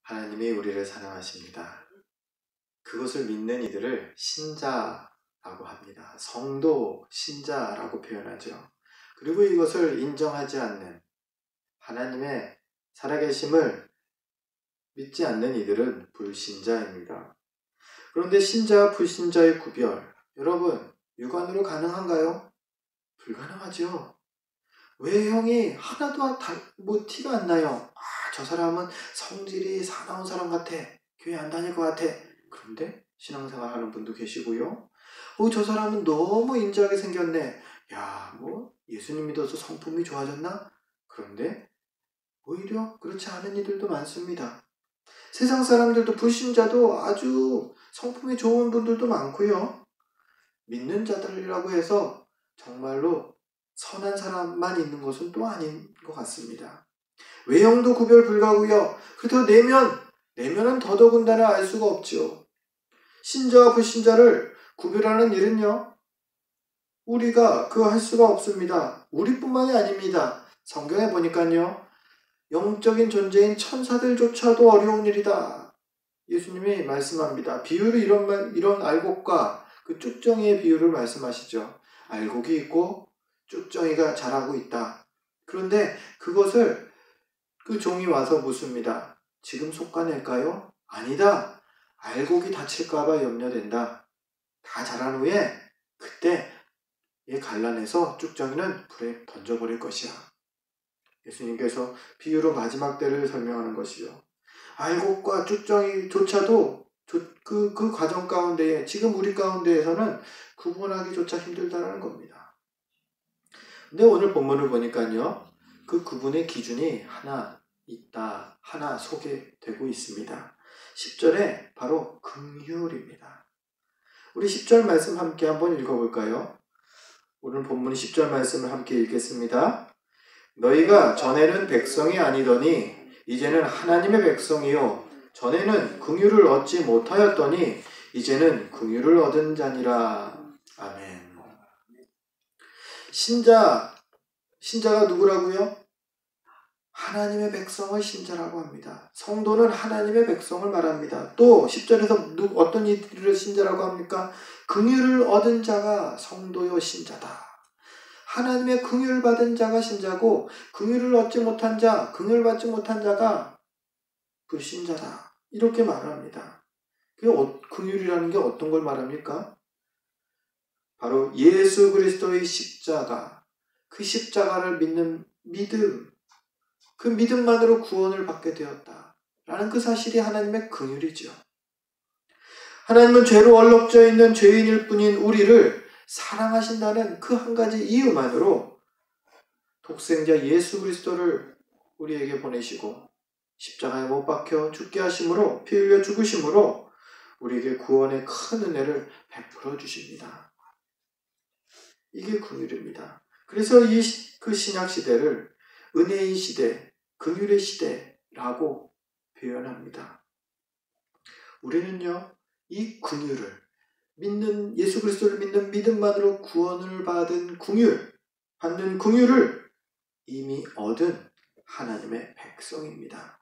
하나님이 우리를 사랑하십니다. 그것을 믿는 이들을 신자라고 합니다. 성도, 신자라고 표현하죠. 그리고 이것을 인정하지 않는 하나님의 살아계심을 믿지 않는 이들은 불신자입니다. 그런데 신자와 불신자의 구별, 여러분, 육안으로 가능한가요? 불가능하죠. 외형이 하나도 티가 안 나요. 저 사람은 성질이 사나운 사람 같아. 교회 안 다닐 것 같아. 그런데 신앙생활 하는 분도 계시고요. 저 사람은 너무 인자하게 생겼네. 예수님 믿어서 성품이 좋아졌나? 그런데 오히려 그렇지 않은 이들도 많습니다. 세상 사람들도 불신자도 아주 성품이 좋은 분들도 많고요. 믿는 자들이라고 해서 정말로 선한 사람만 있는 것은 또 아닌 것 같습니다. 외형도 구별 불가고요. 그래도 내면은 더더군다나 알 수가 없죠. 신자와 불신자를 구별하는 일은요, 우리가 할 수가 없습니다. 우리뿐만이 아닙니다. 성경에 보니까요, 영적인 존재인 천사들조차도 어려운 일이다. 예수님이 말씀합니다. 비유를 이런 알곡과 그 쭉정이의 비유를 말씀하시죠. 알곡이 있고 쭉정이가 자라고 있다. 그런데 그것을 그 종이 와서 묻습니다. 지금 솎아낼까요? 아니다. 알곡이 다칠까봐 염려된다. 다 자란 후에 그때 얘 갈라내서 쭉정이는 불에 던져버릴 것이야. 예수님께서 비유로 마지막 때를 설명하는 것이죠. 알곡과 쭉정이조차도 그 과정 가운데에 지금 우리 가운데에서는 구분하기조차 힘들다는 겁니다. 근데 오늘 본문을 보니까요, 그 구분의 기준이 하나 있다, 하나 소개되고 있습니다. 10절에 바로 긍휼입니다. 우리 10절 말씀 함께 한번 읽어볼까요? 오늘 본문 10절 말씀을 함께 읽겠습니다. 너희가 전에는 백성이 아니더니 이제는 하나님의 백성이요 전에는 긍휼을 얻지 못하였더니 이제는 긍휼을 얻은 자니라. 아멘. 신자가 누구라고요? 하나님의 백성을 신자라고 합니다. 성도는 하나님의 백성을 말합니다. 또 10절에서 어떤 이들을 신자라고 합니까? 긍휼을 얻은 자가 성도요 신자다. 하나님의 긍휼을 받은 자가 신자고 긍휼을 얻지 못한 자, 긍휼을 받지 못한 자가 불신자다. 이렇게 말합니다. 긍휼이라는 게 어떤 걸 말합니까? 바로 예수 그리스도의 십자가, 그 십자가를 믿는 믿음, 그 믿음만으로 구원을 받게 되었다라는 그 사실이 하나님의 긍휼이죠. 하나님은 죄로 얼룩져 있는 죄인일 뿐인 우리를 사랑하신다는 그 한 가지 이유만으로 독생자 예수 그리스도를 우리에게 보내시고 십자가에 못 박혀 죽게 하심으로, 피 흘려 죽으심으로 우리에게 구원의 큰 은혜를 베풀어 주십니다. 이게 긍휼입니다. 그래서 그 신약 시대를 은혜의 시대, 긍휼의 시대라고 표현합니다. 우리는요, 이 긍휼을 믿는 예수 그리스도를 믿는 믿음만으로 구원을 받는 긍휼을 이미 얻은 하나님의 백성입니다.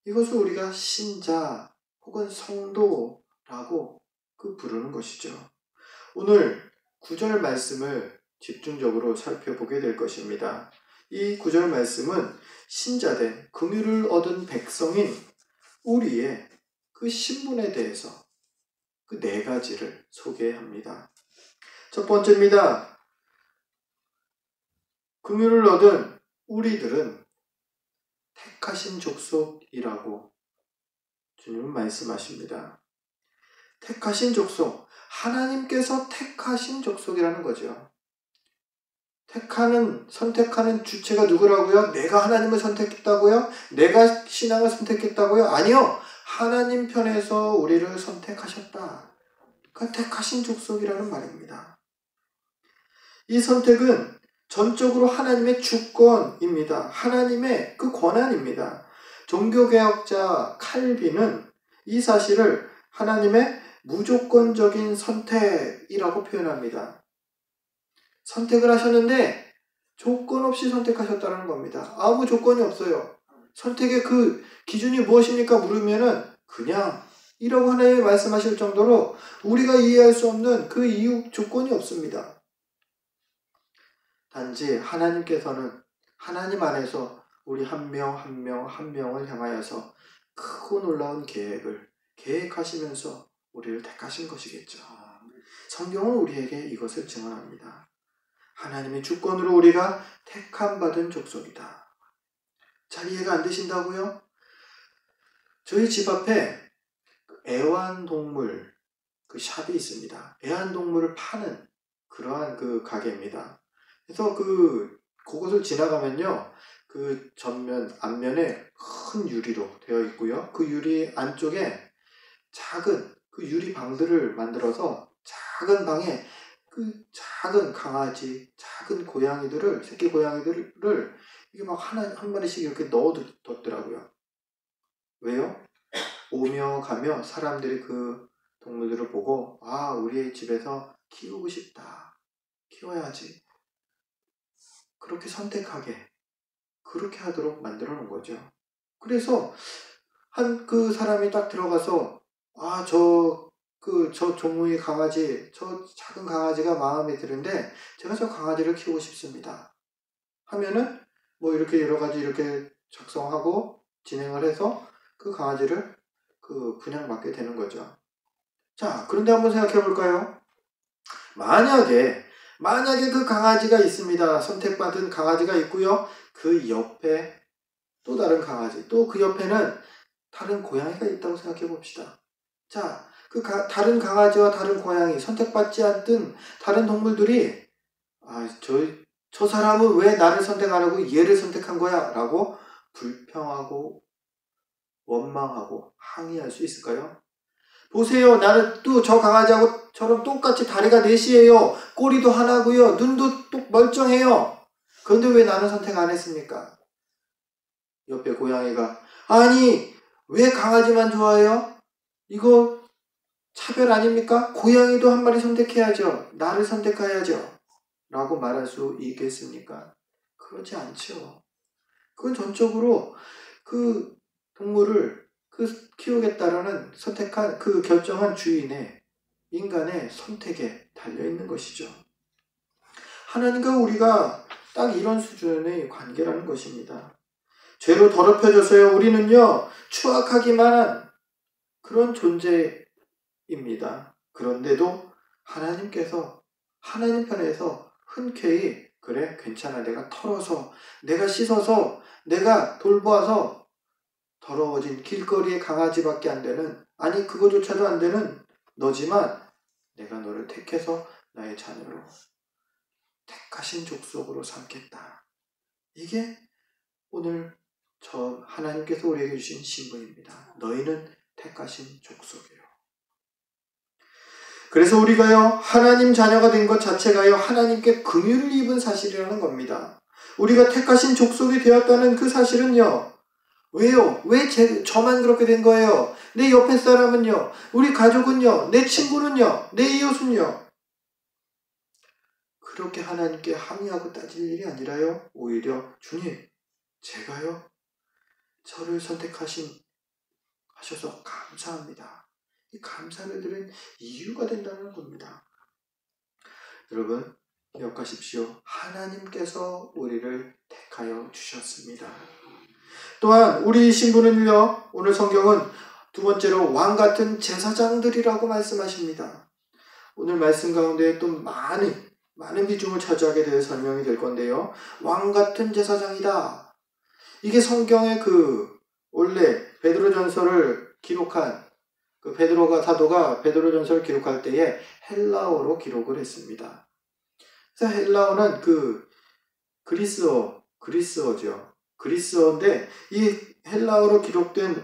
이것을 우리가 신자 혹은 성도라고 부르는 것이죠. 오늘 9절 말씀을 집중적으로 살펴보게 될 것입니다. 이 9절 말씀은 신자된 긍휼을 얻은 백성인 우리의 그 신분에 대해서 그 4가지를 소개합니다. 첫 번째입니다. 긍휼을 얻은 우리들은 택하신 족속이라고 주님은 말씀하십니다. 택하신 족속, 하나님께서 택하신 족속이라는 거죠. 선택하는 주체가 누구라고요? 내가 하나님을 선택했다고요? 내가 신앙을 선택했다고요? 아니요. 하나님 편에서 우리를 선택하셨다. 그러니까 택하신 족속이라는 말입니다. 이 선택은 전적으로 하나님의 주권입니다. 하나님의 그 권한입니다. 종교개혁자 칼빈은 이 사실을 하나님의 무조건적인 선택이라고 표현합니다. 선택을 하셨는데 조건 없이 선택하셨다는 겁니다. 아무 조건이 없어요. 선택의 그 기준이 무엇입니까? 물으면은 그냥 이라고 하나님이 말씀하실 정도로 우리가 이해할 수 없는 그 이유 조건이 없습니다. 단지 하나님께서는 하나님 안에서 우리 한 명 한 명 한 명을 향하여서 크고 놀라운 계획을 계획하시면서 우리를 택하신 것이겠죠. 성경은 우리에게 이것을 증언합니다. 하나님의 주권으로 우리가 택함받은 족속이다. 잘 이해가 안 되신다고요? 저희 집 앞에 애완동물 그 샵이 있습니다. 애완동물을 파는 그러한 그 가게입니다. 그래서 그곳을 지나가면요, 그 전면 앞면에 큰 유리로 되어 있고요. 그 유리 안쪽에 작은 그 유리 방들을 만들어서 작은 방에 그 작은 강아지, 작은 고양이들을 새끼 고양이들을 이게 막 한 마리씩 이렇게 넣어뒀더라고요. 왜요? 오며 가며 사람들이 그 동물들을 보고 아, 우리의 집에서 키우고 싶다. 키워야지. 그렇게 선택하게 그렇게 하도록 만들어 놓은 거죠. 그래서 그 사람이 딱 들어가서 아, 저 종류의 강아지, 저 작은 강아지가 마음에 드는데 제가 저 강아지를 키우고 싶습니다. 하면은 뭐 이렇게 여러 가지 이렇게 작성하고 진행을 해서 그 강아지를 분양받게 되는 거죠. 자, 그런데 한번 생각해 볼까요? 만약에 그 강아지가 있습니다. 선택받은 강아지가 있고요. 그 옆에 또 다른 강아지, 또 그 옆에는 다른 고양이가 있다고 생각해 봅시다. 자, 다른 강아지와 다른 고양이, 선택받지 않던 다른 동물들이 저 사람은 왜 나를 선택 안 하고 얘를 선택한 거야? 라고 불평하고 원망하고 항의할 수 있을까요? 보세요. 나는 또 저 강아지하고 저랑 똑같이 다리가 넷이에요. 꼬리도 하나고요. 눈도 똑 멀쩡해요. 그런데 왜 나는 선택 안 했습니까? 옆에 고양이가 아니 왜 강아지만 좋아해요? 이거 차별 아닙니까? 고양이도 한 마리 선택해야죠. 나를 선택해야죠. 라고 말할 수 있겠습니까? 그렇지 않죠. 그건 전적으로 그 동물을 키우겠다라는 선택한 결정한 주인의 인간의 선택에 달려있는 것이죠. 하나님과 우리가 딱 이런 수준의 관계라는 것입니다. 죄로 더럽혀져서요, 우리는요, 추악하기만 한 그런 존재입니다. 그런데도 하나님께서 하나님 편에서 흔쾌히 그래, 괜찮아. 내가 털어서, 내가 씻어서, 내가 돌보아서 더러워진 길거리의 강아지밖에 안 되는, 아니 그거조차도 안 되는 너지만 내가 너를 택해서 나의 자녀로 택하신 족속으로 삼겠다. 이게 오늘 하나님께서 우리에게 주신 신분입니다. 너희는 택하신 족속이에요. 그래서 우리가요, 하나님 자녀가 된 것 자체가요, 하나님께 긍휼을 입은 사실이라는 겁니다. 우리가 택하신 족속이 되었다는 그 사실은요, 왜요? 왜 저만 그렇게 된 거예요? 내 옆에 사람은요? 우리 가족은요? 내 친구는요? 내 이웃은요? 그렇게 하나님께 항의하고 따질 일이 아니라요, 오히려 주님, 제가요, 저를 선택하셔서 감사합니다. 이 감사를 드린 이유가 된다는 겁니다. 여러분, 기억하십시오. 하나님께서 우리를 택하여 주셨습니다. 또한 우리 신부는요, 오늘 성경은 두 번째로 왕같은 제사장들이라고 말씀하십니다. 오늘 말씀 가운데 또 많은 비중을 차지하게 되어 설명이 될 건데요. 왕같은 제사장이다. 이게 성경의 원래 베드로전서를 기록한 사도가 베드로전서를 기록할 때에 헬라어로 기록을 했습니다. 그래서 헬라어는 그리스어죠. 그리스어인데 이 헬라어로 기록된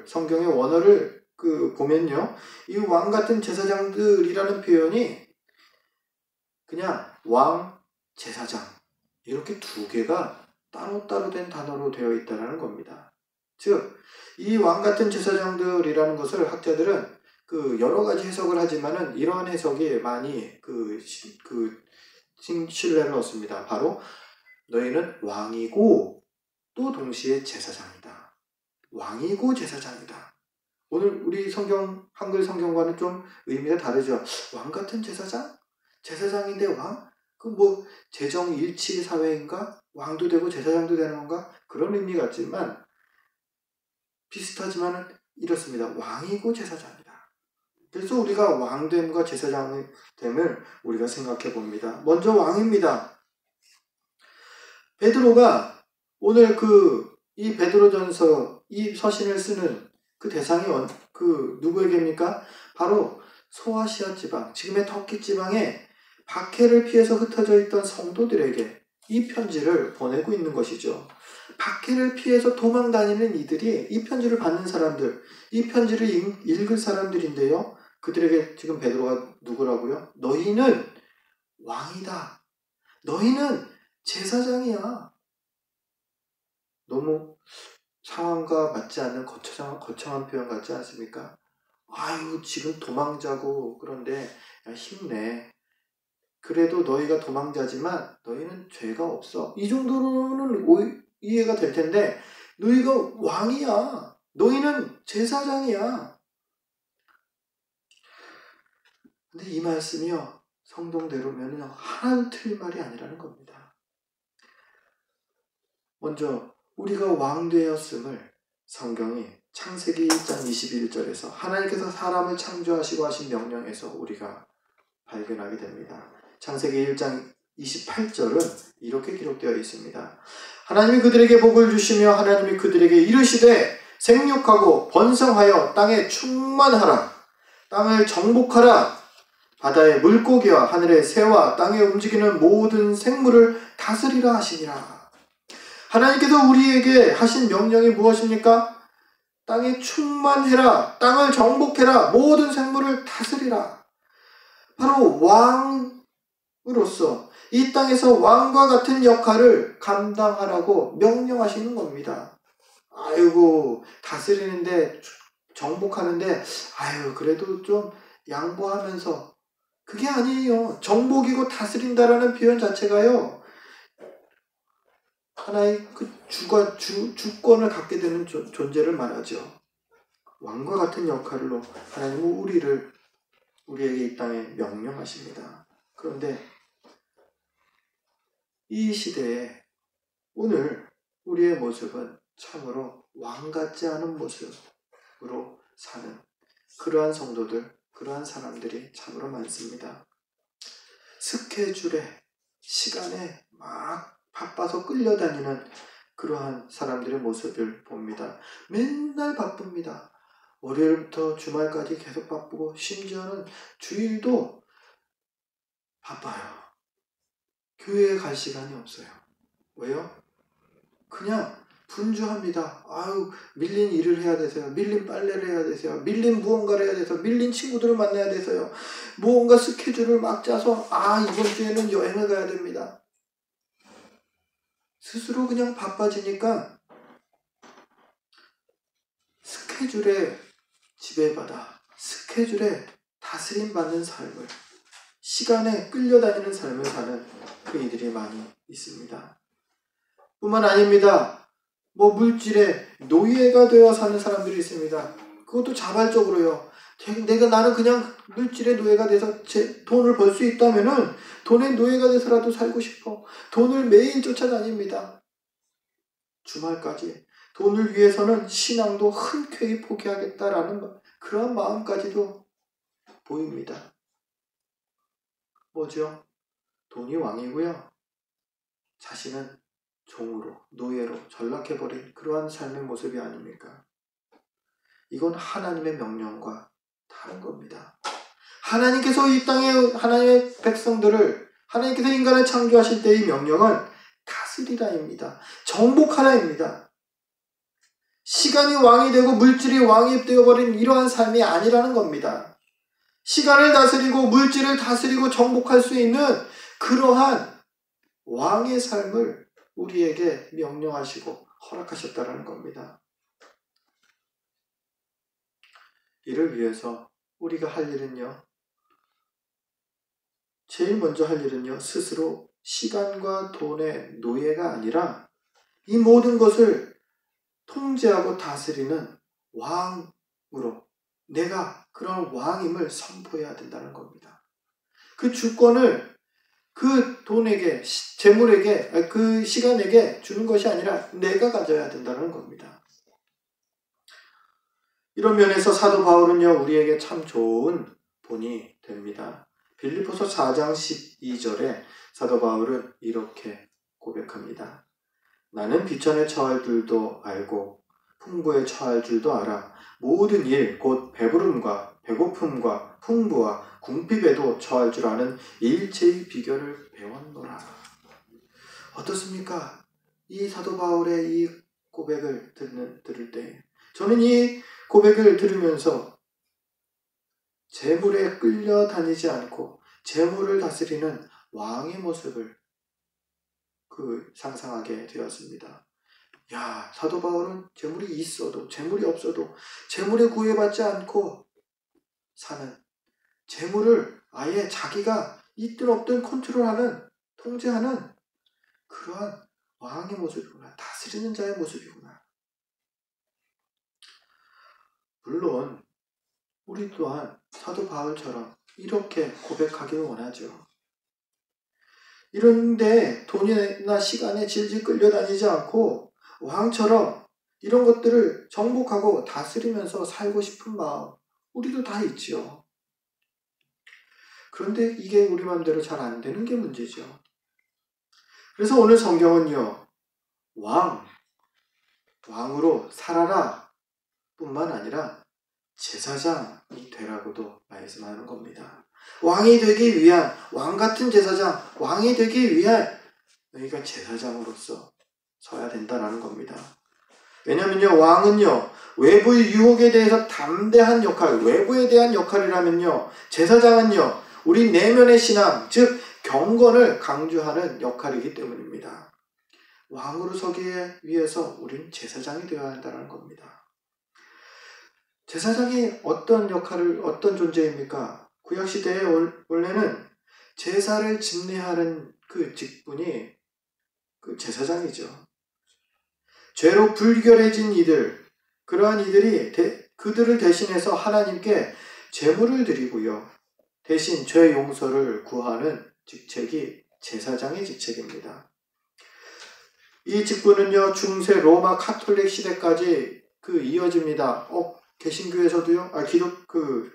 성경의 원어를 보면요, 이 왕 같은 제사장들이라는 표현이 그냥 왕, 제사장 이렇게 두 개가 따로따로 된 단어로 되어 있다는 겁니다. 즉, 이 왕 같은 제사장들이라는 것을 학자들은 여러 가지 해석을 하지만은 이러한 해석이 많이 신뢰를 얻습니다. 바로 너희는 왕이고 또 동시에 제사장이다. 왕이고 제사장이다. 오늘 우리 성경, 한글 성경과는 좀 의미가 다르죠. 왕 같은 제사장? 제사장인데 왕? 그 뭐 재정일치 사회인가? 왕도 되고 제사장도 되는 건가? 그런 의미 같지만 비슷하지만 이렇습니다. 왕이고 제사장이다. 그래서 우리가 왕됨과 제사장됨을 우리가 생각해 봅니다. 먼저 왕입니다. 베드로가 오늘 이 베드로전서 이 서신을 쓰는 그 대상이 누구에게입니까? 바로 소아시아 지방, 지금의 터키 지방에 박해를 피해서 흩어져 있던 성도들에게 이 편지를 보내고 있는 것이죠. 박해를 피해서 도망 다니는 이들이 이 편지를 받는 사람들, 이 편지를 읽을 사람들인데요. 그들에게 지금 베드로가 누구라고요? 너희는 왕이다. 너희는 제사장이야. 너무 상황과 맞지 않는 거창한 표현 같지 않습니까? 아유, 지금 도망자고 그런데 야, 힘내. 그래도 너희가 도망자지만 너희는 죄가 없어. 이 정도로는 이해가 될 텐데 너희가 왕이야. 너희는 제사장이야. 근데 이 말씀이요. 성경대로면 하나도 틀린 말이 아니라는 겁니다. 먼저 우리가 왕 되었음을 성경이 창세기 1장 21절에서 하나님께서 사람을 창조하시고 하신 명령에서 우리가 발견하게 됩니다. 창세기 1장 28절은 이렇게 기록되어 있습니다. 하나님이 그들에게 복을 주시며 하나님이 그들에게 이르시되 생육하고 번성하여 땅에 충만하라. 땅을 정복하라. 바다의 물고기와 하늘의 새와 땅에 움직이는 모든 생물을 다스리라 하시니라. 하나님께서 우리에게 하신 명령이 무엇입니까? 땅에 충만해라. 땅을 정복해라. 모든 생물을 다스리라. 바로 왕으로서 이 땅에서 왕과 같은 역할을 감당하라고 명령하시는 겁니다. 아이고, 다스리는데, 정복하는데, 그래도 좀 양보하면서. 그게 아니에요. 정복이고 다스린다라는 표현 자체가요. 하나의 주권을 갖게 되는 존재를 말하죠. 왕과 같은 역할로 하나님은 우리에게 이 땅에 명령하십니다. 그런데 이 시대에 오늘 우리의 모습은 참으로 왕 같지 않은 모습으로 사는 그러한 성도들, 그러한 사람들이 참으로 많습니다. 스케줄에, 시간에 막 바빠서 끌려다니는 그러한 사람들의 모습을 봅니다. 맨날 바쁩니다. 월요일부터 주말까지 계속 바쁘고 심지어는 주일도 바빠요. 교회에 갈 시간이 없어요. 왜요? 그냥 분주합니다. 밀린 일을 해야 돼서요. 밀린 빨래를 해야 돼서요. 밀린 무언가를 해야 돼서 밀린 친구들을 만나야 돼서요. 무언가 스케줄을 막 짜서 이번 주에는 여행을 가야 됩니다. 스스로 그냥 바빠지니까 스케줄에 지배받아 스케줄에 다스림받는 삶을, 시간에 끌려다니는 삶을 사는 그 이들이 많이 있습니다. 뿐만 아닙니다. 물질에 노예가 되어 사는 사람들이 있습니다. 그것도 자발적으로요. 나는 그냥 물질의 노예가 돼서 돈을 벌 수 있다면은 돈의 노예가 돼서라도 살고 싶어. 돈을 매일 쫓아다닙니다. 주말까지. 돈을 위해서는 신앙도 흔쾌히 포기하겠다라는 그런 마음까지도 보입니다. 뭐죠? 돈이 왕이고요. 자신은 종으로, 노예로 전락해버린 그러한 삶의 모습이 아닙니까? 이건 하나님의 명령과 다른 겁니다. 하나님께서 이 땅에 하나님의 백성들을, 하나님께서 인간을 창조하실 때의 명령은 다스리라입니다. 정복하라입니다. 시간이 왕이 되고 물질이 왕이 되어버린 이러한 삶이 아니라는 겁니다. 시간을 다스리고 물질을 다스리고 정복할 수 있는 그러한 왕의 삶을 우리에게 명령하시고 허락하셨다는 겁니다. 이를 위해서 우리가 할 일은요, 제일 먼저 할 일은요, 스스로 시간과 돈의 노예가 아니라 이 모든 것을 통제하고 다스리는 왕으로 내가 그런 왕임을 선포해야 된다는 겁니다. 그 주권을 그 돈에게, 재물에게, 그 시간에게 주는 것이 아니라 내가 가져야 된다는 겁니다. 이런 면에서 사도 바울은요, 우리에게 참 좋은 본이 됩니다. 빌립보서 4장 12절에 사도 바울은 이렇게 고백합니다. 나는 비천에 처할 줄도 알고 풍부에 처할 줄도 알아. 모든 일, 곧 배부름과 배고픔과 풍부와 궁핍에도 처할 줄 아는 일체의 비결을 배웠노라. 어떻습니까? 이 사도 바울의 이 고백을 들을 때 저는 이 고백을 들으면서 재물에 끌려다니지 않고 재물을 다스리는 왕의 모습을 상상하게 되었습니다. 야, 사도 바울은 재물이 있어도 재물이 없어도 재물에 구애받지 않고 사는, 재물을 아예 자기가 있든 없든 컨트롤하는, 통제하는 그러한 왕의 모습이구나. 다스리는 자의 모습이구나. 물론 우리 또한 사도 바울처럼 이렇게 고백하기를 원하죠. 이런데 돈이나 시간에 질질 끌려다니지 않고 왕처럼 이런 것들을 정복하고 다스리면서 살고 싶은 마음, 우리도 다 있지요. 그런데 이게 우리 마음대로 잘 안 되는 게 문제죠. 그래서 오늘 성경은요, 왕으로 살아라 뿐만 아니라 제사장이 되라고도 말씀하는 겁니다. 왕이 되기 위한, 왕 같은 제사장, 왕이 되기 위한 너희가 제사장으로서 서야 된다는 겁니다. 왜냐면요, 왕은요, 외부의 유혹에 대해서 담대한 역할, 외부에 대한 역할이라면요, 제사장은요, 우리 내면의 신앙, 즉 경건을 강조하는 역할이기 때문입니다. 왕으로 서기 위해서 우리는 제사장이 되어야 한다는 겁니다. 제사장이 어떤 역할을, 어떤 존재입니까? 구약시대에 원래는 제사를 집례하는 그 직분이 그 제사장이죠. 죄로 불결해진 이들, 그러한 이들이 그들을 대신해서 하나님께 제물을 드리고요. 대신 죄 용서를 구하는 직책이 제사장의 직책입니다. 이 직분은요, 중세 로마 카톨릭 시대까지 이어집니다. 개신교에서도요,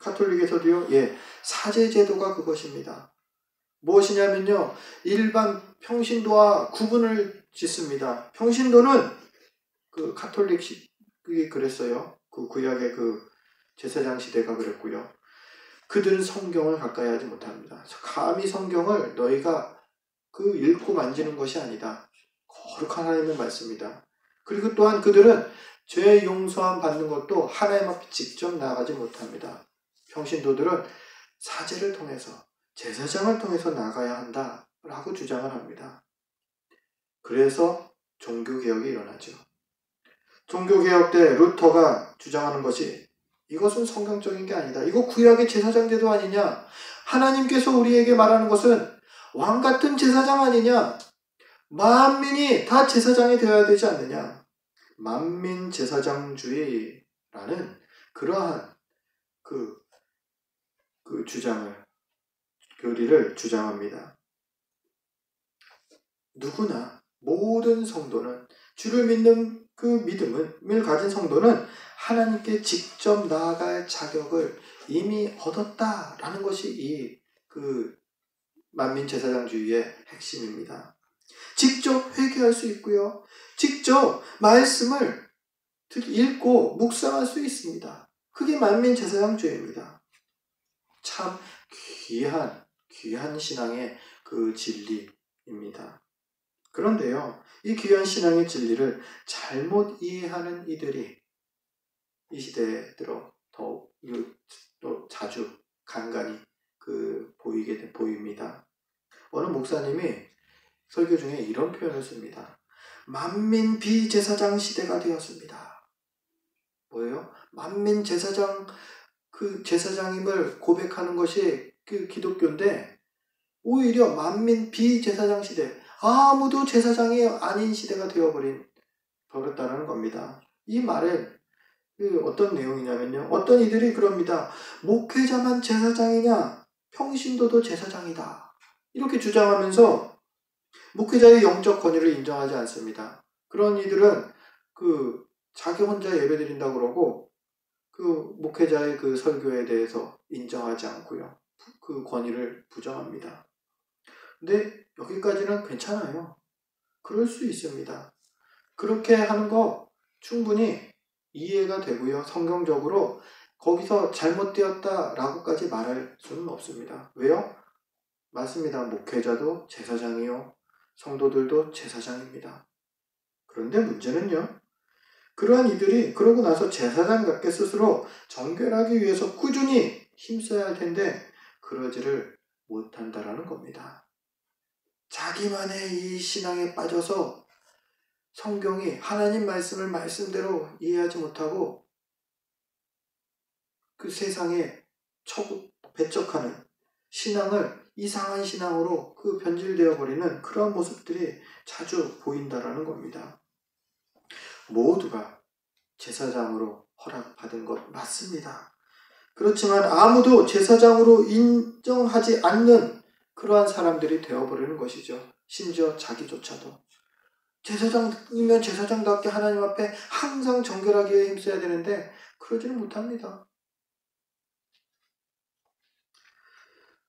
카톨릭에서도요, 사제 제도가 그것입니다. 무엇이냐면요, 일반 평신도와 구분을 짓습니다. 평신도는 카톨릭이 그랬어요. 구약의 제사장 시대가 그랬고요. 그들은 성경을 가까이 하지 못합니다. 감히 성경을 너희가 읽고 만지는 것이 아니다. 거룩한 하나님의 말씀이다. 그리고 또한 그들은 죄 용서함 받는 것도 하나님 앞에 직접 나아가지 못합니다. 평신도들은 사제를 통해서, 제사장을 통해서 나가야 한다라고 주장을 합니다. 그래서 종교개혁이 일어나죠. 종교개혁 때 루터가 주장하는 것이 이것은 성경적인 게 아니다. 이거 구약의 제사장 제도 아니냐. 하나님께서 우리에게 말하는 것은 왕 같은 제사장 아니냐. 만민이 다 제사장이 되어야 되지 않느냐. 만민 제사장주의라는 그러한 교리를 주장합니다. 누구나 모든 성도는, 주를 믿는 그 믿음을 가진 성도는 하나님께 직접 나아갈 자격을 이미 얻었다라는 것이 이 만민 제사장주의의 핵심입니다. 직접 회개할 수 있고요. 직접 말씀을 읽고 묵상할 수 있습니다. 그게 만민 제사장주의입니다. 참 귀한 신앙의 진리입니다. 그런데요, 이 귀한 신앙의 진리를 잘못 이해하는 이들이 이 시대에 들어 더욱 또 자주 간간히 보입니다. 어느 목사님이 설교 중에 이런 표현을 씁니다. 만민 비제사장 시대가 되었습니다. 뭐예요? 만민 제사장, 제사장임을 고백하는 것이 기독교인데, 오히려 만민 비제사장 시대, 아무도 제사장이 아닌 시대가 되어버린 버렸다는 겁니다. 이 말은 어떤 내용이냐면요. 어떤 이들이 그럽니다. 목회자만 제사장이냐? 평신도도 제사장이다. 이렇게 주장하면서 목회자의 영적 권위를 인정하지 않습니다. 그런 이들은 자기 혼자 예배드린다고 그러고 목회자의 설교에 대해서 인정하지 않고요. 그 권위를 부정합니다. 근데 여기까지는 괜찮아요. 그럴 수 있습니다. 그렇게 하는 거 충분히 이해가 되고요. 성경적으로 거기서 잘못되었다라고까지 말할 수는 없습니다. 왜요? 맞습니다. 목회자도 제사장이요. 성도들도 제사장입니다. 그런데 문제는요. 그러한 이들이 그러고 나서 제사장답게 스스로 정결하기 위해서 꾸준히 힘써야 할 텐데 그러지를 못한다라는 겁니다. 자기만의 이 신앙에 빠져서 성경이 하나님 말씀을 말씀대로 이해하지 못하고 세상에 배척하는 신앙을 이상한 신앙으로 변질되어 버리는 그런 모습들이 자주 보인다라는 겁니다. 모두가 제사장으로 허락받은 것 맞습니다. 그렇지만 아무도 제사장으로 인정하지 않는 그러한 사람들이 되어버리는 것이죠. 심지어 자기조차도. 제사장이면 제사장답게 하나님 앞에 항상 정결하게 힘써야 되는데 그러지는 못합니다.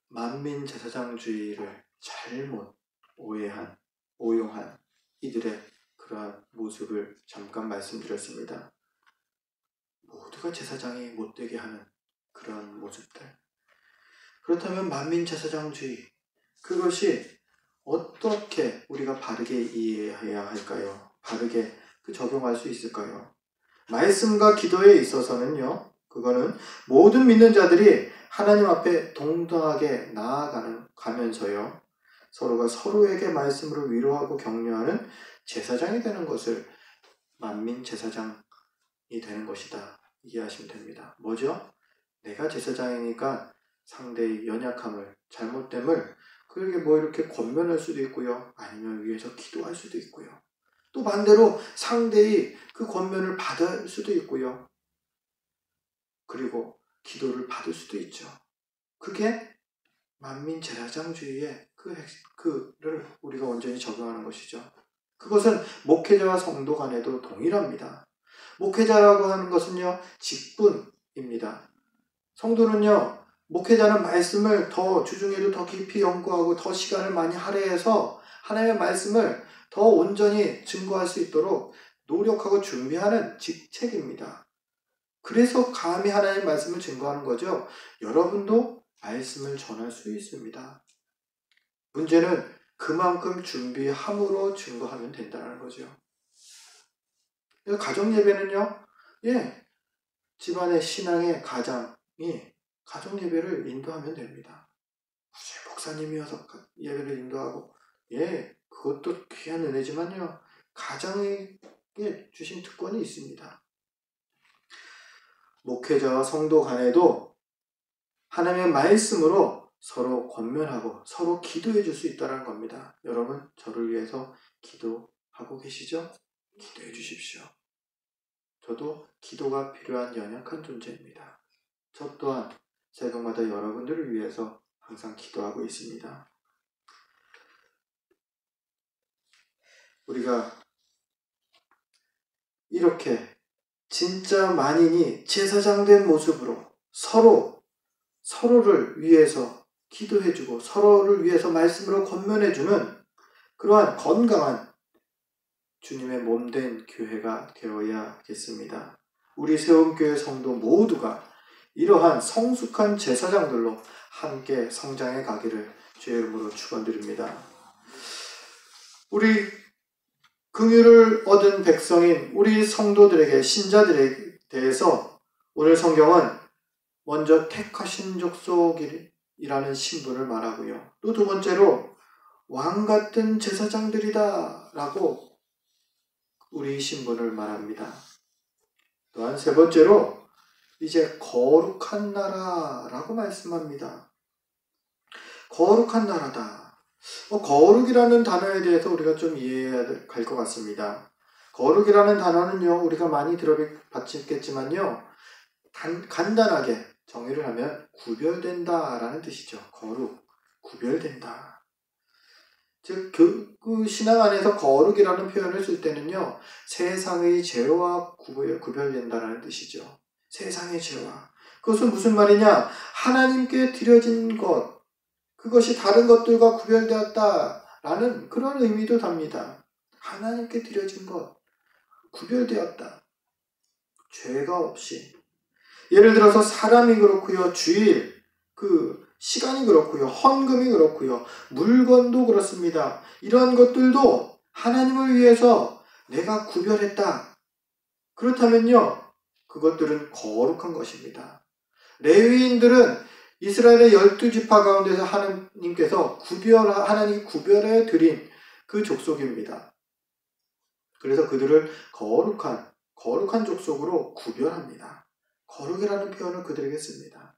만민 제사장주의를 잘못 오용한 이들의 그러한 모습을 잠깐 말씀드렸습니다. 모두가 제사장이 못되게 하는 그런 모습들. 그렇다면 만민 제사장주의, 그것이 어떻게 우리가 바르게 이해해야 할까요? 바르게 적용할 수 있을까요? 말씀과 기도에 있어서는요, 그거는 모든 믿는 자들이 하나님 앞에 동등하게 나아가면서요, 서로가 서로에게 말씀으로 위로하고 격려하는 제사장이 되는 것을 만민 제사장이 되는 것이다. 이해하시면 됩니다. 뭐죠? 내가 제사장이니까 상대의 연약함을, 잘못됨을 그에게 이렇게 권면할 수도 있고요. 아니면 위해서 기도할 수도 있고요. 또 반대로 상대의 그 권면을 받을 수도 있고요. 그리고 기도를 받을 수도 있죠. 그게 만민 제사장주의의 그를 우리가 온전히 적용하는 것이죠. 그것은 목회자와 성도 간에도 동일합니다. 목회자라고 하는 것은요, 직분입니다. 성도는요, 목회자는 말씀을 더 주중에도 더 깊이 연구하고 더 시간을 많이 할애해서 하나님의 말씀을 더 온전히 증거할 수 있도록 노력하고 준비하는 직책입니다. 그래서 감히 하나님의 말씀을 증거하는 거죠. 여러분도 말씀을 전할 수 있습니다. 문제는 그만큼 준비함으로 증거하면 된다는 거죠. 가정 예배는요, 집안의 신앙의 가장이 가정 예배를 인도하면 됩니다. 굳이 목사님이어서 예배를 인도하고, 그것도 귀한 은혜지만요, 가장에게 주신 특권이 있습니다. 목회자와 성도 간에도 하나님의 말씀으로 서로 권면하고 서로 기도해 줄 수 있다는 겁니다. 여러분, 저를 위해서 기도하고 계시죠? 기도해 주십시오. 저도 기도가 필요한 연약한 존재입니다. 저 또한 새벽마다 여러분들을 위해서 항상 기도하고 있습니다. 우리가 이렇게 진짜 만인이 제사장 된 모습으로 서로를 위해서 기도해주고 서로를 위해서 말씀으로 권면해주는 그러한 건강한 주님의 몸된 교회가 되어야겠습니다. 우리 세움교회 성도 모두가 이러한 성숙한 제사장들로 함께 성장해 가기를 주의 이름으로 축원드립니다. 우리 긍휼을 얻은 백성인 우리 성도들에게, 신자들에 대해서 오늘 성경은 먼저 택하신 족속이라는 신분을 말하고요. 또 두 번째로 왕같은 제사장들이다 라고 우리 신분을 말합니다. 또한 세 번째로 이제 거룩한 나라라고 말씀합니다. 거룩한 나라다. 거룩이라는 단어에 대해서 우리가 좀 이해해야 할 것 같습니다. 거룩이라는 단어는요, 우리가 많이 들어봤겠지만요, 간단하게 정의를 하면 구별된다라는 뜻이죠. 거룩, 구별된다. 즉, 그 신앙 안에서 거룩이라는 표현을 쓸 때는요, 세상의 죄와 구별된다라는 뜻이죠. 세상의 죄와. 그것은 무슨 말이냐? 하나님께 드려진 것, 그것이 다른 것들과 구별되었다라는 그런 의미도 답니다. 하나님께 드려진 것, 구별되었다. 죄가 없이. 예를 들어서 사람이 그렇고요, 주일, 시간이 그렇고요, 헌금이 그렇고요, 물건도 그렇습니다. 이런 것들도 하나님을 위해서 내가 구별했다. 그렇다면요, 그것들은 거룩한 것입니다. 레위인들은 이스라엘의 12지파 가운데서 하나님께서 하나님이 구별해 드린 그 족속입니다. 그래서 그들을 거룩한 족속으로 구별합니다. 거룩이라는 표현을 그들에게 씁니다.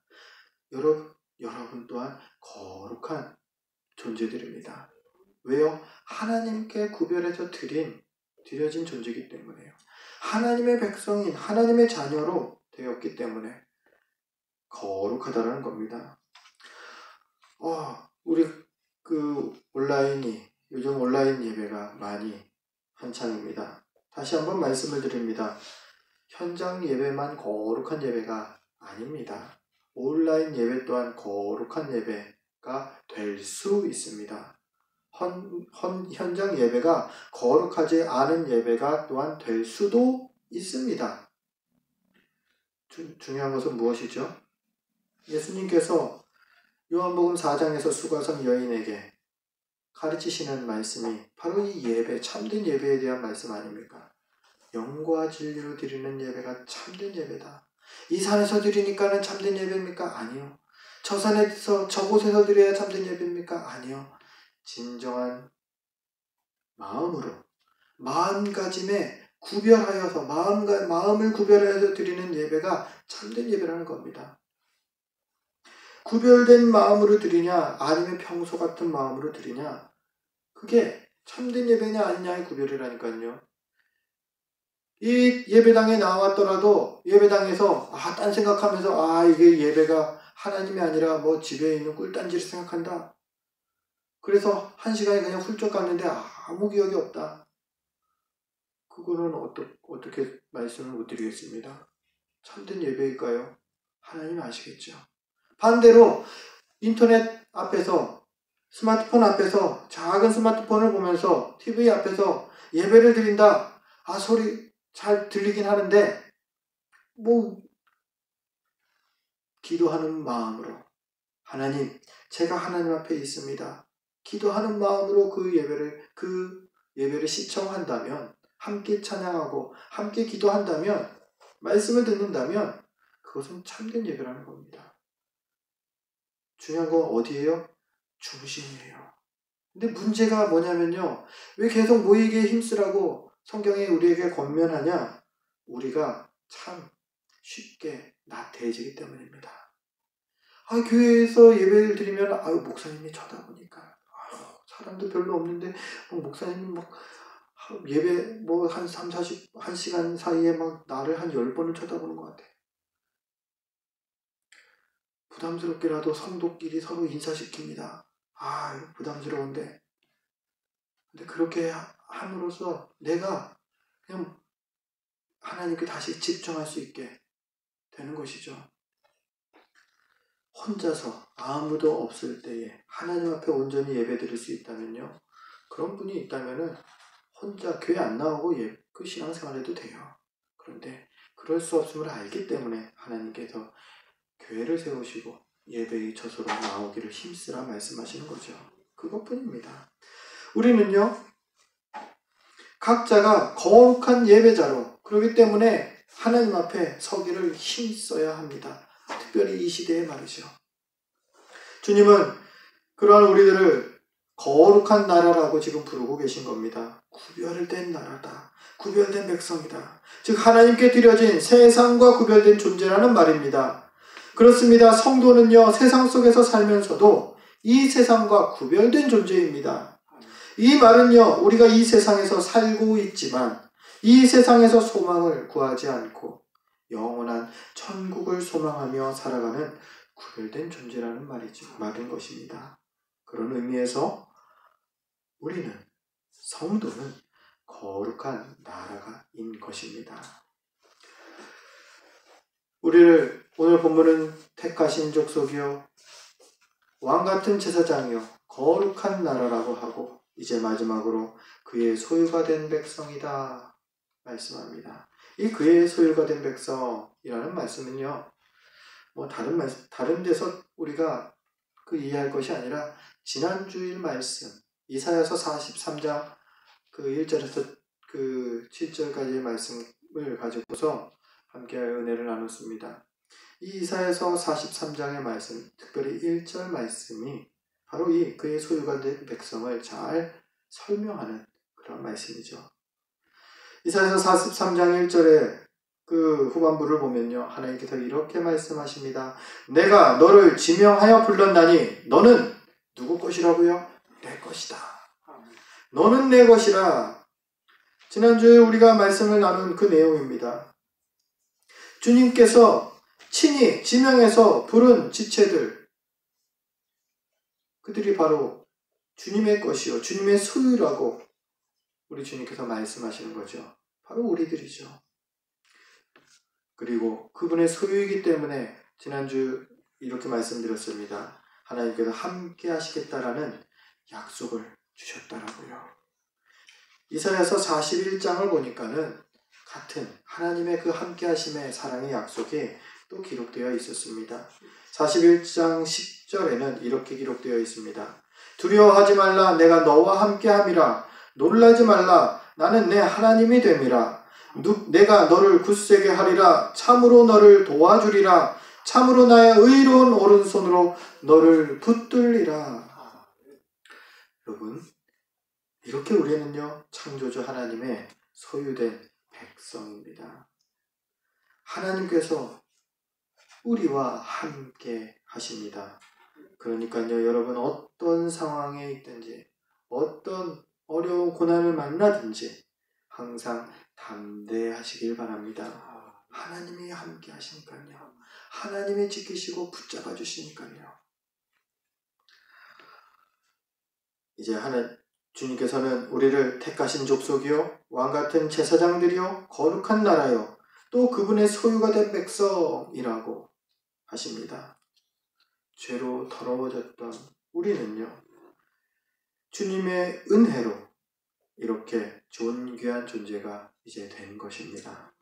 여러분 또한 거룩한 존재들입니다. 왜요? 하나님께 구별해서 드려진 존재이기 때문에요. 하나님의 백성인 하나님의 자녀로 되었기 때문에 거룩하다라는 겁니다. 우리 요즘 온라인 예배가 많이 한창입니다. 다시 한번 말씀을 드립니다. 현장 예배만 거룩한 예배가 아닙니다. 온라인 예배 또한 거룩한 예배가 될 수 있습니다. 현장 예배가 거룩하지 않은 예배가 또한 될 수도 있습니다. 중요한 것은 무엇이죠? 예수님께서 요한복음 4장에서 수가성 여인에게 가르치시는 말씀이 바로 이 예배, 참된 예배에 대한 말씀 아닙니까? 영과 진리로 드리는 예배가 참된 예배다. 이 산에서 드리니까는 참된 예배입니까? 아니요. 저 산에서 저곳에서 드려야 참된 예배입니까? 아니요. 진정한 마음으로, 마음가짐에 구별하여서 마음을 구별해서 드리는 예배가 참된 예배라는 겁니다. 구별된 마음으로 드리냐 아니면 평소 같은 마음으로 드리냐, 그게 참된 예배냐 아니냐의 구별이라니까요. 이 예배당에 나왔더라도 예배당에서 딴 생각하면서 이게 예배가 하나님이 아니라 집에 있는 꿀단지를 생각한다. 그래서 1시간이 그냥 훌쩍 갔는데 아무 기억이 없다. 그거는 어떻게 말씀을 못 드리겠습니다. 참된 예배일까요? 하나님 아시겠죠. 반대로 인터넷 앞에서, 스마트폰 앞에서, 작은 스마트폰을 보면서 TV 앞에서 예배를 드린다. 소리 잘 들리긴 하는데 기도하는 마음으로, 하나님, 제가 하나님 앞에 있습니다. 기도하는 마음으로 그 예배를 시청한다면, 함께 찬양하고 함께 기도한다면, 말씀을 듣는다면 그것은 참된 예배라는 겁니다. 중요한 건 어디예요? 중심이에요. 근데 문제가 뭐냐면요, 왜 계속 모이기에 힘쓰라고 성경에 우리에게 권면하냐? 우리가 참 쉽게 나태해지기 때문입니다. 교회에서 예배를 드리면 목사님이 쳐다보니까 사람도 별로 없는데 목사님이 예배 한 1시간 사이에 나를 한 10번을 쳐다보는 것 같아. 부담스럽게라도 성도끼리 서로 인사시킵니다. 부담스러운데. 근데 그렇게 함으로써 내가 그냥 하나님께 다시 집중할 수 있게 되는 것이죠. 혼자서 아무도 없을 때에 하나님 앞에 온전히 예배 드릴 수 있다면요, 그런 분이 있다면은 혼자 교회 안 나오고 그 신앙생활해도 돼요. 그런데 그럴 수 없음을 알기 때문에 하나님께서 교회를 세우시고 예배의 처소로 나오기를 힘쓰라 말씀하시는 거죠. 그것뿐입니다. 우리는요, 각자가 거룩한 예배자로, 그렇기 때문에 하나님 앞에 서기를 힘써야 합니다. 특별히 이 시대에 말이죠. 주님은 그러한 우리들을 거룩한 나라라고 지금 부르고 계신 겁니다. 구별된 나라다. 구별된 백성이다. 즉 하나님께 드려진 세상과 구별된 존재라는 말입니다. 그렇습니다. 성도는요, 세상 속에서 살면서도 이 세상과 구별된 존재입니다. 이 말은요, 우리가 이 세상에서 살고 있지만 이 세상에서 소망을 구하지 않고 영원한 천국을 소망하며 살아가는 구별된 존재라는 말인 것입니다. 그런 의미에서 우리는, 성도는 거룩한 나라가인 것입니다. 우리를 오늘 본문은 택하신 족속이요 왕같은 제사장이요 거룩한 나라라고 하고, 이제 마지막으로 그의 소유가 된 백성이다 말씀합니다. 이 그의 소유가 된 백성이라는 말씀은요, 다른 데서 우리가 이해할 것이 아니라 지난주일 말씀 이사야서 43장 1절에서 7절까지의 말씀을 가지고서 함께 은혜를 나눴습니다. 이 이사야서 43장의 말씀, 특별히 1절 말씀이 바로 이 그의 소유가 된 백성을 잘 설명하는 그런 말씀이죠. 이사야서 43장 1절에 후반부를 보면요, 하나님께서 이렇게 말씀하십니다. 내가 너를 지명하여 불렀나니 너는 누구 것이라고요? 내 것이다. 너는 내 것이라. 지난주에 우리가 말씀을 나눈 그 내용입니다. 주님께서 친히 지명해서 부른 지체들, 그들이 바로 주님의 것이요 주님의 소유라고 우리 주님께서 말씀하시는 거죠. 바로 우리들이죠. 그리고 그분의 소유이기 때문에 지난주 이렇게 말씀드렸습니다. 하나님께서 함께 하시겠다라는 약속을 주셨다라고요. 이사야서 41장을 보니까는 같은 하나님의 그 함께 하심의 사랑의 약속이 또 기록되어 있었습니다. 41장 10절에는 이렇게 기록되어 있습니다. 두려워하지 말라. 내가 너와 함께 함이라. 놀라지 말라. 나는 내 하나님이 됨이라. 내가 너를 굳세게 하리라. 참으로 너를 도와주리라. 참으로 나의 의로운 오른손으로 너를 붙들리라. 여러분, 이렇게 우리는요, 창조주 하나님의 소유된 백성입니다. 하나님께서 우리와 함께 하십니다. 그러니까요, 여러분, 어떤 상황에 있든지 어떤 어려운 고난을 만나든지 항상 담대하시길 바랍니다. 하나님이 함께 하시니까요. 하나님이 지키시고 붙잡아 주시니까요. 이제 주님께서는 우리를 택하신 족속이요 왕같은 제사장들이요 거룩한 나라요 또 그분의 소유가 된 백성이라고 하십니다. 죄로 더러워졌던 우리는요, 주님의 은혜로 이렇게 존귀한 존재가 이제 된 것입니다.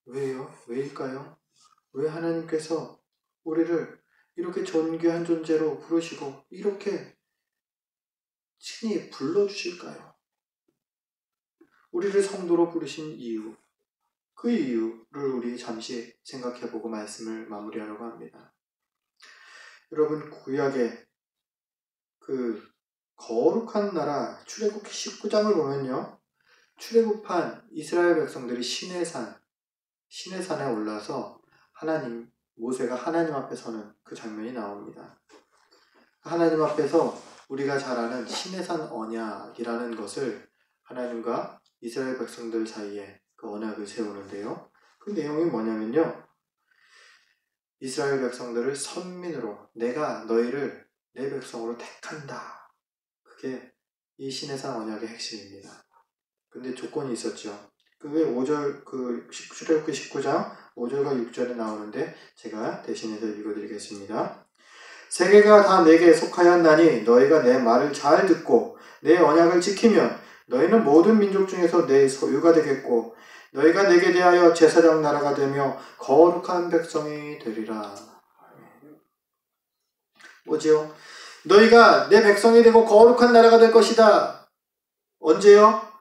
왜요? 왜일까요? 왜 하나님께서 우리를 이렇게 존귀한 존재로 부르시고 이렇게 친히 불러주실까요? 우리를 성도로 부르신 이유, 그 이유를 우리 잠시 생각해보고 말씀을 마무리하려고 합니다. 여러분, 구약의 거룩한 나라 출애굽기 19장을 보면요, 출애굽한 이스라엘 백성들이 시내산에 올라서 모세가 하나님 앞에 서는 그 장면이 나옵니다. 하나님 앞에서 우리가 잘 아는 시내산 언약이라는 것을 하나님과 이스라엘 백성들 사이에 그 언약을 세우는데요, 그 내용이 뭐냐면요, 이스라엘 백성들을 선민으로 내가 너희를 내 백성으로 택한다. 그게 이 시내산 언약의 핵심입니다. 근데 조건이 있었죠. 그게 5절, 출애굽기 19장 5절과 6절에 나오는데 제가 대신해서 읽어드리겠습니다. 세계가 다 내게 속하였나니 너희가 내 말을 잘 듣고 내 언약을 지키면 너희는 모든 민족 중에서 내 소유가 되겠고 너희가 내게 대하여 제사장 나라가 되며 거룩한 백성이 되리라. 뭐지요? 너희가 내 백성이 되고 거룩한 나라가 될 것이다. 언제요?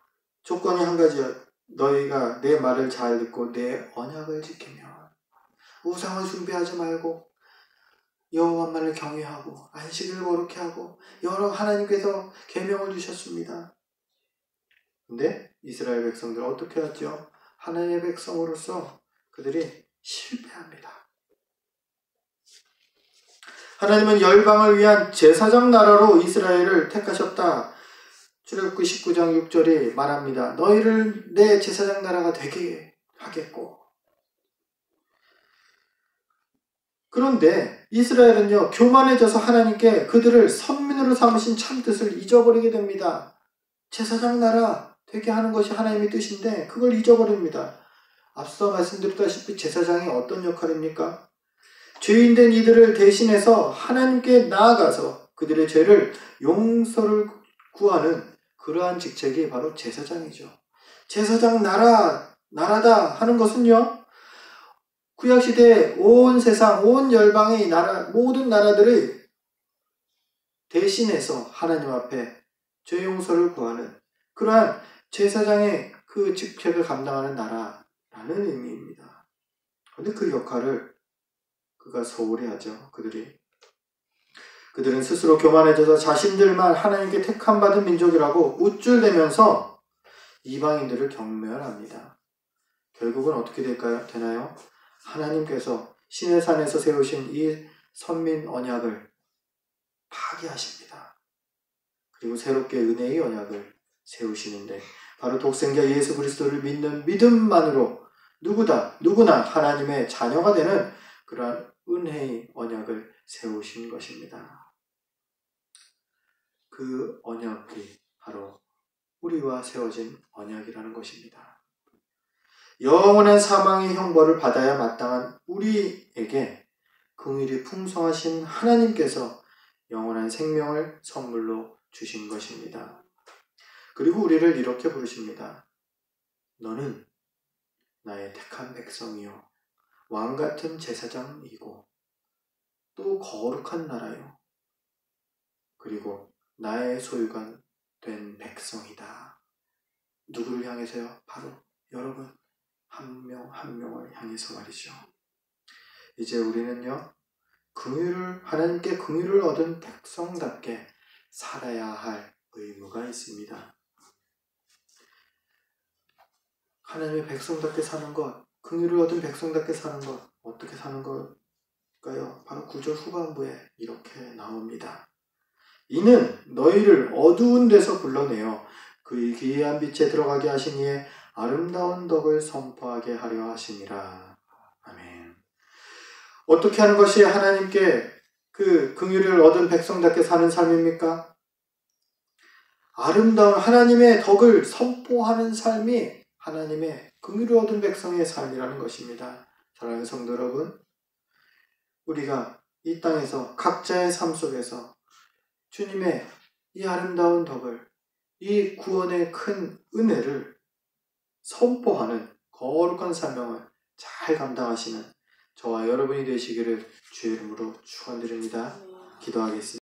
조건이 한 가지요. 너희가 내 말을 잘 듣고 내 언약을 지키면. 우상을 숭배하지 말고 여호와만을 경외하고 안식을 거룩히 하고 여러 하나님께서 계명을 주셨습니다. 근데 이스라엘 백성들은 어떻게 하죠? 하나님의 백성으로서 그들이 실패합니다. 하나님은 열방을 위한 제사장 나라로 이스라엘을 택하셨다. 출애굽기 19장 6절이 말합니다. 너희를 내 제사장 나라가 되게 하겠고. 그런데 이스라엘은요, 교만해져서 하나님께 그들을 선민으로 삼으신 참 뜻을 잊어버리게 됩니다. 제사장 나라 되게 하는 것이 하나님의 뜻인데 그걸 잊어버립니다. 앞서 말씀드렸다시피 제사장이 어떤 역할입니까? 죄인된 이들을 대신해서 하나님께 나아가서 그들의 죄를 용서를 구하는 그러한 직책이 바로 제사장이죠. 제사장 나라다 하는 것은요, 구약시대에 온 세상, 온 열방의 모든 나라들의 대신해서 하나님 앞에 죄 용서를 구하는 그러한 제사장의 그 직책을 감당하는 나라라는 의미입니다. 그런데 그 역할을 그가 소홀히 하죠. 그들은 스스로 교만해져서 자신들만 하나님께 택함받은 민족이라고 우쭐대면서 이방인들을 경멸합니다. 결국은 어떻게 되나요? 하나님께서 시내산에서 세우신 이 선민 언약을 파기하십니다. 그리고 새롭게 은혜의 언약을 세우시는데 바로 독생자 예수 그리스도를 믿는 믿음만으로 누구나 하나님의 자녀가 되는 그러한 은혜의 언약을 세우신 것입니다. 그 언약이 바로 우리와 세워진 언약이라는 것입니다. 영원한 사망의 형벌을 받아야 마땅한 우리에게 긍휼이 풍성하신 하나님께서 영원한 생명을 선물로 주신 것입니다. 그리고 우리를 이렇게 부르십니다. 너는 나의 택한 백성이요 왕같은 제사장이고 또 거룩한 나라요 그리고 나의 소유가 된 백성이다. 누구를 향해서요? 바로 여러분 한 명 한 명을 향해서 말이죠. 이제 우리는요, 하나님께 긍휼을 얻은 백성답게 살아야 할 의무가 있습니다. 하나님의 백성답게 사는 것, 긍휼을 얻은 백성답게 사는 것, 어떻게 사는 걸까요? 바로 9절 후반부에 이렇게 나옵니다. 이는 너희를 어두운 데서 불러내어 그의 기이한 빛에 들어가게 하신 이의 아름다운 덕을 선포하게 하려 하시니라. 아멘. 어떻게 하는 것이 하나님께 그 긍휼을 얻은 백성답게 사는 삶입니까? 아름다운 하나님의 덕을 선포하는 삶이 하나님의 긍휼을 얻은 백성의 삶이라는 것입니다. 사랑하는 성도 여러분, 우리가 이 땅에서 각자의 삶 속에서 주님의 이 아름다운 덕을, 이 구원의 큰 은혜를 선포하는 거룩한 사명을 잘 감당하시는 저와 여러분이 되시기를 주의 이름으로 축원드립니다. 기도하겠습니다.